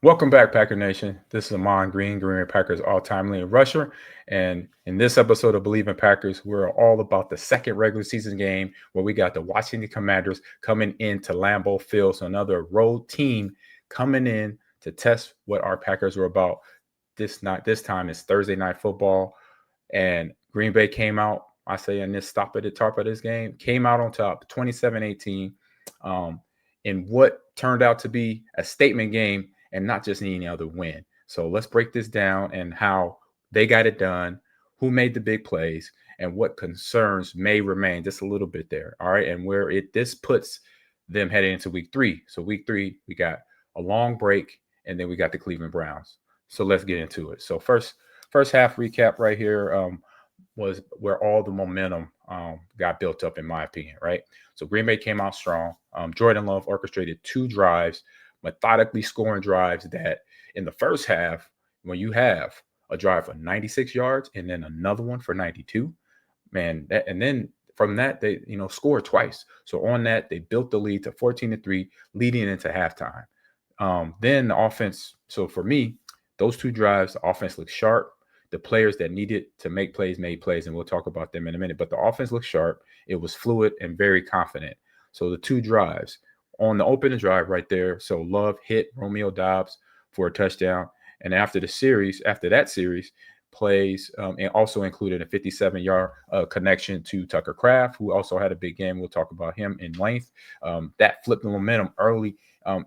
Welcome back, Packer Nation. This is Ahman Green, Green Bay Packers all-time leading rusher. And in this episode of Believe in Packers, we're all about the second regular season game where we got the Washington Commanders coming into Lambeau Field. So another road team coming in to test what our Packers were about. This time is Thursday night football. And Green Bay came out, I say in this stop at the top of this game, came out on top 27-18 in what turned out to be a statement game and not just any other win. So let's break this down and how they got it done, who made the big plays, and what concerns may remain just a little bit there. All right. And where this puts them heading into week 3. So week 3, we got a long break, and then we got the Cleveland Browns. So let's get into it. So first half recap right here was where all the momentum got built up, in my opinion, right? So Green Bay came out strong. Jordan Love orchestrated 2 drives, methodically scoring drives that in the first half, when you have a drive for 96 yards and then another one for 92, man, and then from that they scored twice. So on that they built the lead to 14-3, leading into halftime. Then the offense. So for me, those 2 drives, the offense looked sharp. The players that needed to make plays made plays, and we'll talk about them in a minute. But the offense looked sharp. It was fluid and very confident. So the 2 drives on the opening drive right there. So Love hit Romeo Doubs for a touchdown. And after that series, plays and also included a 57-yard connection to Tucker Kraft, who also had a big game. We'll talk about him in length. That flipped the momentum early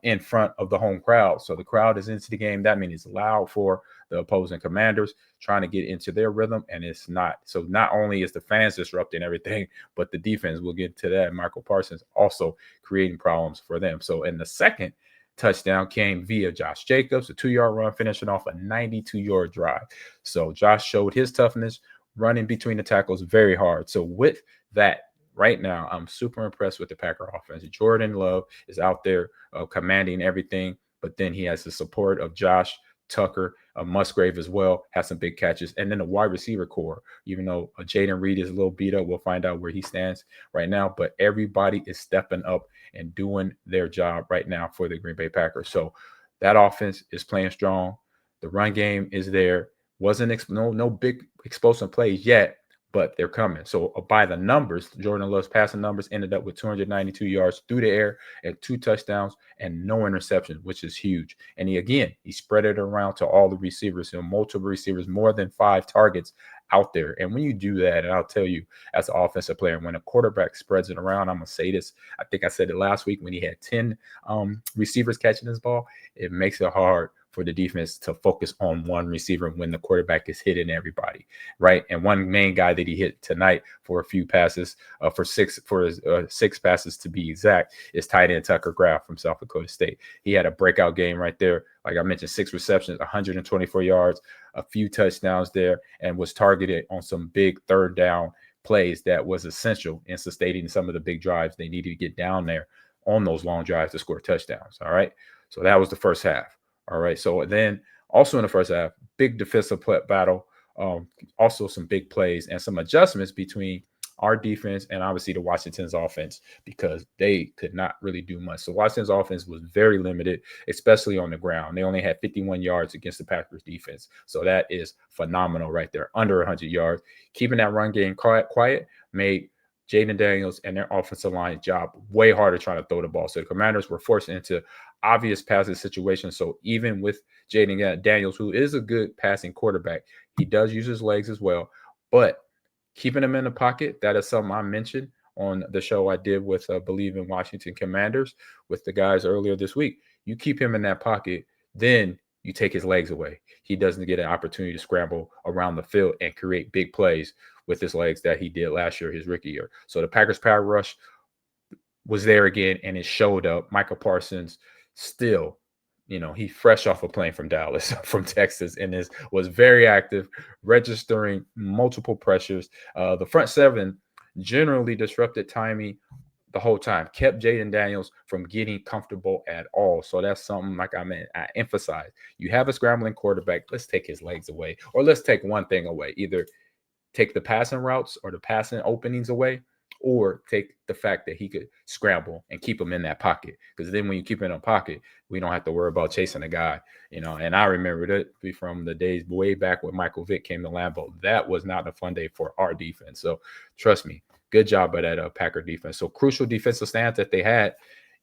in front of the home crowd. So the crowd is into the game. That means it's loud for the opposing Commanders trying to get into their rhythm, and it's not. So not only is the fans disrupting everything, but the defense, we'll get to that. Micah Parsons also creating problems for them. So in the second touchdown came via Josh Jacobs, a 2-yard run, finishing off a 92-yard drive. So Josh showed his toughness, running between the tackles very hard. So with that, right now, I'm super impressed with the Packer offense. Jordan Love is out there commanding everything, but then he has the support of Josh, Tucker, Musgrave as well, has some big catches. And then the wide receiver core, even though Jayden Reed is a little beat up, we'll find out where he stands right now. But everybody is stepping up and doing their job right now for the Green Bay Packers. So that offense is playing strong. The run game is there. Wasn't no big explosive plays yet, but they're coming. So by the numbers, Jordan Love's passing numbers ended up with 292 yards through the air and 2 touchdowns and no interceptions, which is huge. And he spread it around to all the receivers, multiple receivers, more than 5 targets out there. And when you do that, and I'll tell you, as an offensive player, when a quarterback spreads it around, I'm going to say this. I think I said it last week when he had 10 receivers catching this ball, it makes it hard for the defense to focus on one receiver when the quarterback is hitting everybody, right? And one main guy that he hit tonight for a few passes, for six passes to be exact, is tight end Tucker Kraft from South Dakota State. He had a breakout game right there. Like I mentioned, 6 receptions, 124 yards, a few touchdowns there, and was targeted on some big third down plays that was essential in sustaining some of the big drives they needed to get down there on those long drives to score touchdowns. All right. So that was the first half. All right. So then also in the first half, big defensive battle, also some big plays and some adjustments between our defense and obviously the Washington's offense, because they could not really do much. So Washington's offense was very limited, especially on the ground. They only had 51 yards against the Packers defense. So that is phenomenal right there, under 100 yards. Keeping that run game quiet made Jayden Daniels and their offensive line job way harder trying to throw the ball. So the Commanders were forced into obvious passing situations. So even with Jayden Daniels, who is a good passing quarterback, he does use his legs as well. But keeping him in the pocket, that is something I mentioned on the show I did with Believe in Washington Commanders with the guys earlier this week. You keep him in that pocket, then you take his legs away. He doesn't get an opportunity to scramble around the field and create big plays with his legs that he did last year, his rookie year. So the Packers power rush was there again, and it showed up. Micah Parsons still, he fresh off a plane from Dallas, from Texas, and was very active, registering multiple pressures. The front seven generally disrupted timing the whole time, kept Jayden Daniels from getting comfortable at all. So that's something like I emphasize. You have a scrambling quarterback, let's take his legs away, or let's take one thing away. Either take the passing routes or the passing openings away, or take the fact that he could scramble and keep him in that pocket. Because then when you keep him in a pocket, we don't have to worry about chasing a guy, And I remember that from the days way back when Michael Vick came to Lambeau. That was not a fun day for our defense. So trust me, good job by that Packer defense. So crucial defensive stance that they had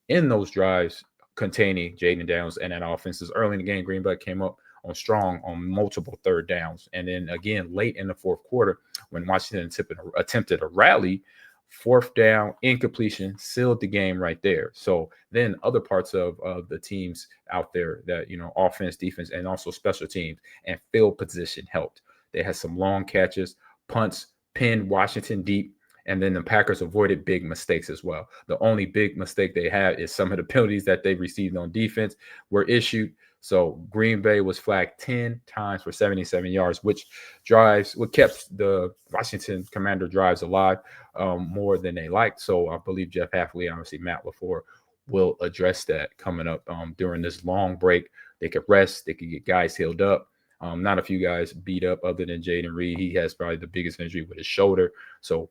in those drives containing Jayden Daniels and that offenses early in the game. Green Bay came up on strong on multiple third downs. And then again, late in the fourth quarter, when Washington attempted a rally, fourth down, incompletion, sealed the game right there. So then other parts of the teams out there that, offense, defense, and also special teams and field position helped. They had some long catches, punts, pinned Washington deep. And then the Packers avoided big mistakes as well. The only big mistake they had is some of the penalties that they received on defense were issued. So Green Bay was flagged 10 times for 77 yards, which kept the Washington Commander drives alive more than they liked. So I believe Jeff Hafley, obviously Matt LaFleur, will address that coming up during this long break. They could rest. They could get guys healed up. Not a few guys beat up other than Jayden Reed. He has probably the biggest injury with his shoulder. So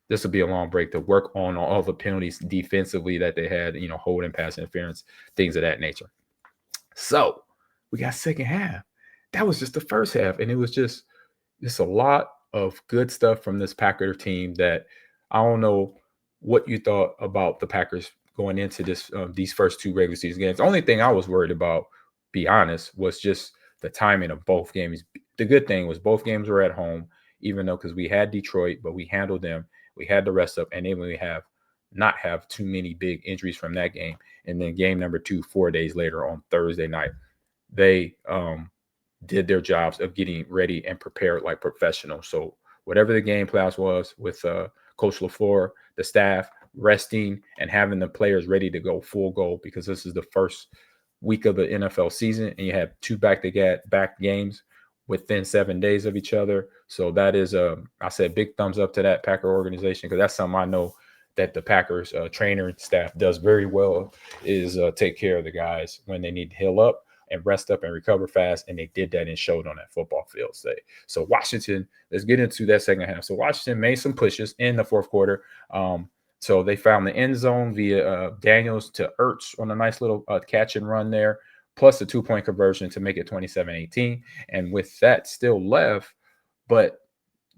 this will be a long break to work on all the penalties defensively that they had, holding, pass interference, things of that nature. So we got second half. That was just the first half. And it was just a lot of good stuff from this Packer team that I don't know what you thought about the Packers going into these first two regular season games. The only thing I was worried about, be honest, was just the timing of both games. The good thing was both games were at home, even though because we had Detroit, but we handled them. We had the rest up, and then we not have too many big injuries from that game. And then game number 2, 4 days later on Thursday night, they did their jobs of getting ready and prepared like professionals. So whatever the game plan was with Coach LaFleur, the staff resting and having the players ready to go full go, because this is the first week of the NFL season, and you have 2 back-to-back games within 7 days of each other. So that is I said big thumbs up to that Packer organization, because that's something I know that the Packers trainer staff does very well, is take care of the guys when they need to heal up and rest up and recover fast. And they did that and showed on that football field today. So Washington, let's get into that second half. So Washington made some pushes in the fourth quarter. So they found the end zone via Daniels to Ertz on a nice little catch and run there, plus the 2-point conversion to make it 27-18. And with that still left, but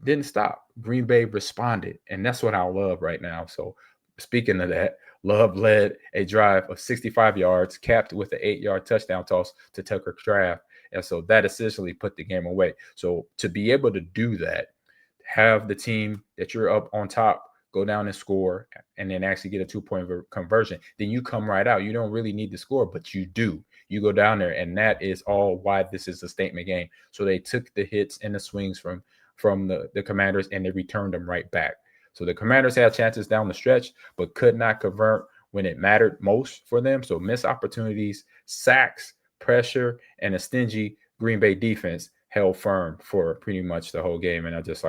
didn't stop. Green Bay responded, and that's what I love right now. So speaking of that, Love led a drive of 65 yards, capped with an 8-yard touchdown toss to Tucker Kraft. And so that essentially put the game away. So to be able to do that, have the team that you're up on top go down and score, and then actually get a 2-point conversion, then you come right out. You don't really need to score, but you do. You go down there, and that is all why this is a statement game. So they took the hits and the swings from the Commanders, and they returned them right back. So the Commanders had chances down the stretch, but could not convert when it mattered most for them. So missed opportunities, sacks, pressure, and a stingy Green Bay defense held firm for pretty much the whole game. And I just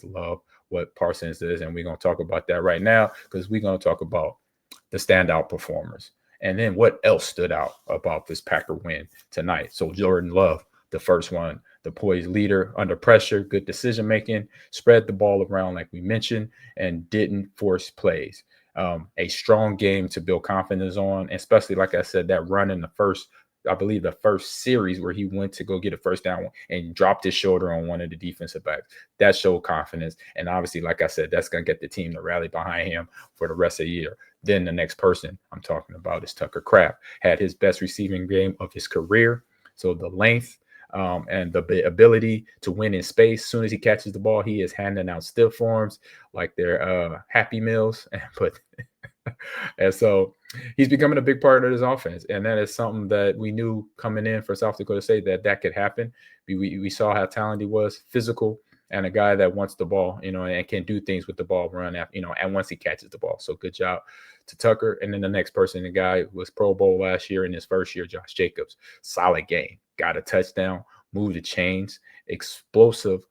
love what Parsons is. And we're going to talk about that right now, because we're going to talk about the standout performers. And then what else stood out about this Packer win tonight? So Jordan Love, the first one, the poised leader under pressure, good decision-making, spread the ball around like we mentioned, and didn't force plays. A strong game to build confidence on, especially, like I said, that run in the first series where he went to go get a first down and dropped his shoulder on one of the defensive backs. That showed confidence. And obviously, like I said, that's going to get the team to rally behind him for the rest of the year. Then the next person I'm talking about is Tucker Kraft. Had his best receiving game of his career. So the length and the ability to win in space. As soon as he catches the ball, he is handing out stiff forms like they're Happy Meals. And so he's becoming a big part of his offense. And that is something that we knew coming in for South Dakota State that could happen. We saw how talented he was, physical, and a guy that wants the ball, and can do things with the ball run, and once he catches the ball. So good job to Tucker. And then the next person, the guy who was Pro Bowl last year in his first year, Josh Jacobs. Solid game. Got a touchdown, moved the chains, explosive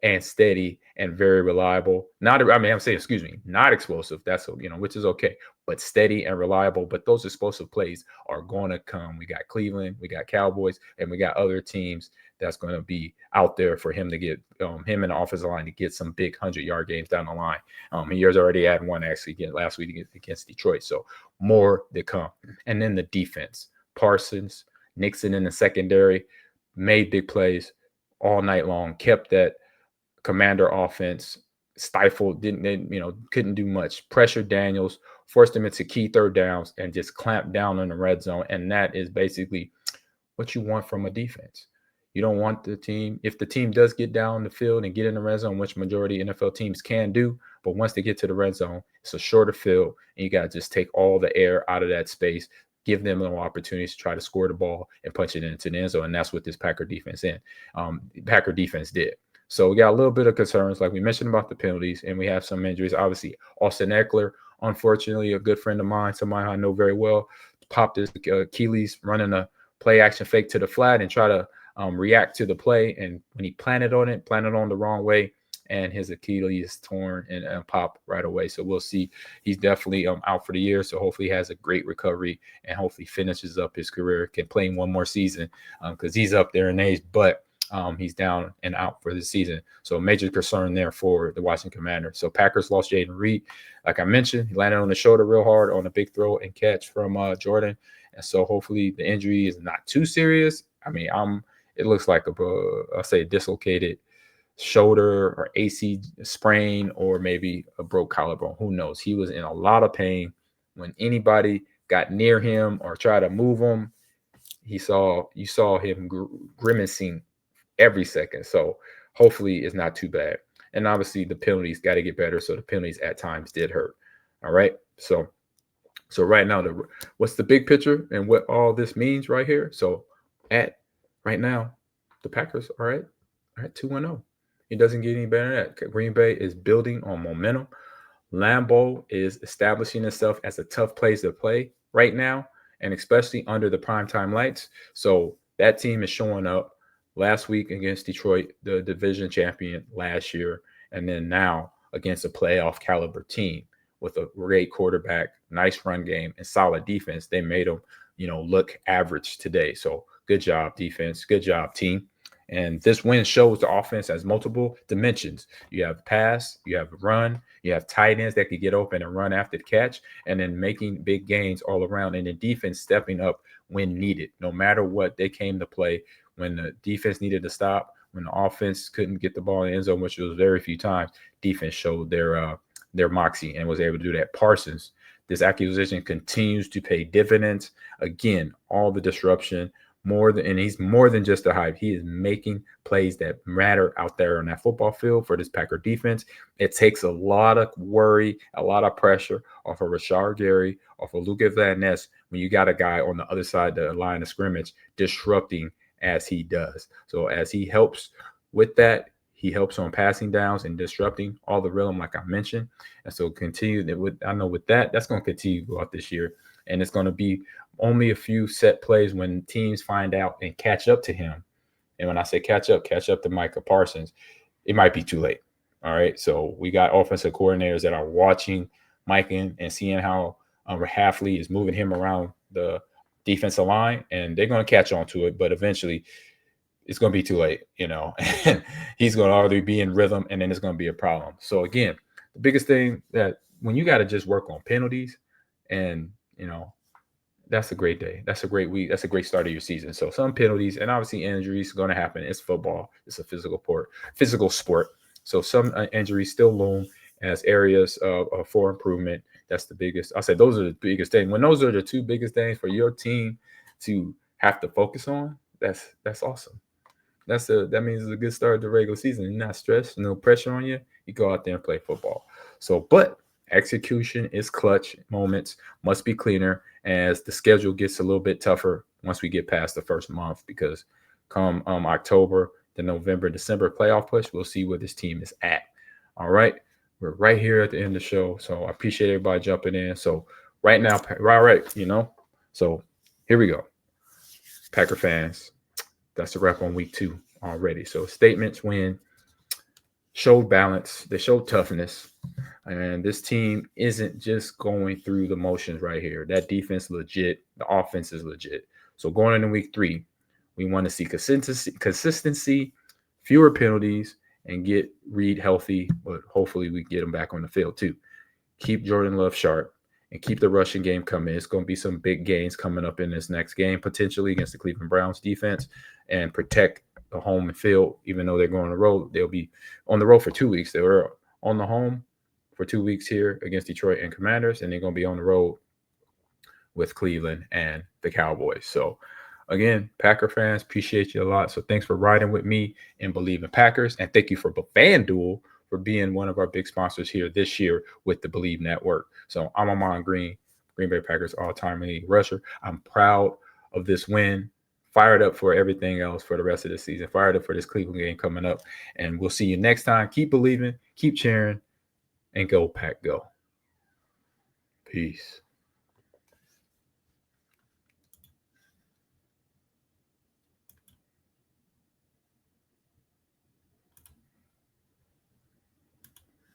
and steady and very reliable. Not explosive. That's, which is okay, but steady and reliable. But those explosive plays are going to come. We got Cleveland, we got Cowboys, and we got other teams that's going to be out there for him to get him and the offensive line to get some big 100-yard games down the line. He has already had one actually again last week against Detroit, so more to come. And then the defense, Parsons, Nixon in the secondary, made big plays all night long, kept that Commander offense stifled, couldn't do much. Pressured Daniels, forced him into key third downs, and just clamped down in the red zone. And that is basically what you want from a defense. You don't want the team, if the team does get down the field and get in the red zone, which majority NFL teams can do, but once they get to the red zone, it's a shorter field, and you got to just take all the air out of that space, give them little opportunities to try to score the ball and punch it into the end zone. And that's what this Packer defense did. So we got a little bit of concerns, like we mentioned about the penalties, and we have some injuries. Obviously, Austin Eckler, unfortunately, a good friend of mine, somebody I know very well, popped his Achilles running a play action fake to the flat and try to react to the play. And when he planted on the wrong way, and his Achilles torn and popped right away. So we'll see. He's definitely out for the year. So hopefully he has a great recovery and hopefully finishes up his career, can play one more season because he's up there in age, but he's down and out for the season. So major concern there for the Washington Commanders. So Packers lost Jayden Reed. Like I mentioned, he landed on the shoulder real hard on a big throw and catch from Jordan. And so hopefully the injury is not too serious. I mean, it looks like a dislocated shoulder or AC sprain, or maybe a broke collarbone. Who knows? He was in a lot of pain. When anybody got near him or tried to move him, you saw him grimacing every second. So hopefully it's not too bad. And obviously the penalties got to get better. So the penalties at times did hurt. All right. So right now, what's the big picture and what all this means right here? So right now, the Packers are at 2-0. It doesn't get any better than that. Green Bay is building on momentum. Lambeau is establishing itself as a tough place to play right now, and especially under the primetime lights. So that team is showing up last week against Detroit, the division champion last year, and then now against a playoff caliber team with a great quarterback, nice run game, and solid defense. They made them, look average today. So good job, defense. Good job, team. And this win shows the offense has multiple dimensions. You have pass, you have run, you have tight ends that can get open and run after the catch, and then making big gains all around. And the defense stepping up when needed. No matter what, they came to play when the defense needed to stop, when the offense couldn't get the ball in the end zone, which was very few times. Defense showed their moxie and was able to do that. Parsons, this acquisition continues to pay dividends. Again, all the disruption. And he's more than just a hype. He is making plays that matter out there on that football field for this Packer defense. It takes a lot of worry, a lot of pressure off of Rashard Gary, off of Lucas Van Ness, when you got a guy on the other side of the line of scrimmage disrupting as he does. So as he helps with that, he helps on passing downs and disrupting all the rhythm, like I mentioned. And so with that, that's going to continue throughout this year. And it's going to be only a few set plays when teams find out and catch up to him. And when I say catch up to Micah Parsons, it might be too late. All right. So we got offensive coordinators that are watching Micah and seeing how Hafley is moving him around the defensive line, and they're going to catch on to it. But eventually it's going to be too late, and he's going to already be in rhythm, and then it's going to be a problem. So again, the biggest thing that when you got to just work on penalties, and that's a great day. That's a great week. That's a great start of your season. So some penalties and obviously injuries are going to happen. It's football. It's a physical sport. So some injuries still loom as areas for improvement. That's the biggest. I'll say those are the biggest things. When those are the two biggest things for your team to have to focus on, that's awesome. That means it's a good start of the regular season. You're not stressed, no pressure on you. You go out there and play football. So, but execution is clutch. Moments must be cleaner as the schedule gets a little bit tougher once we get past the first month, because come October, the November, December playoff push, we'll see where this team is at. All right. We're right here at the end of the show. So I appreciate everybody jumping in. So right now, so here we go. Packer fans, that's a wrap on week 2 already. So statements win, showed balance, they showed toughness. And this team isn't just going through the motions right here. That defense legit. The offense is legit. So going into week 3, We want to see consistency, fewer penalties, and get Reed healthy, but hopefully we get him back on the field too. Keep Jordan Love sharp and keep the rushing game coming. It's going to be some big gains coming up in this next game, potentially against the Cleveland Browns defense, and protect the home and field. Even though they're going on the road, they'll be on the road for 2 weeks. They were on the home for 2 weeks here against Detroit and Commanders, and they're going to be on the road with Cleveland and the Cowboys. So again, Packer fans, appreciate you a lot. So thanks for riding with me and Believe in Packers. And thank you for FanDuel for being one of our big sponsors here this year with the Believe Network. So I'm Ahman Green, Green Bay Packers all-time leading rusher. I'm proud of this win, fired up for everything else for the rest of the season, fired up for this Cleveland game coming up. And we'll see you next time. Keep believing, keep cheering, and go Pack Go. Peace.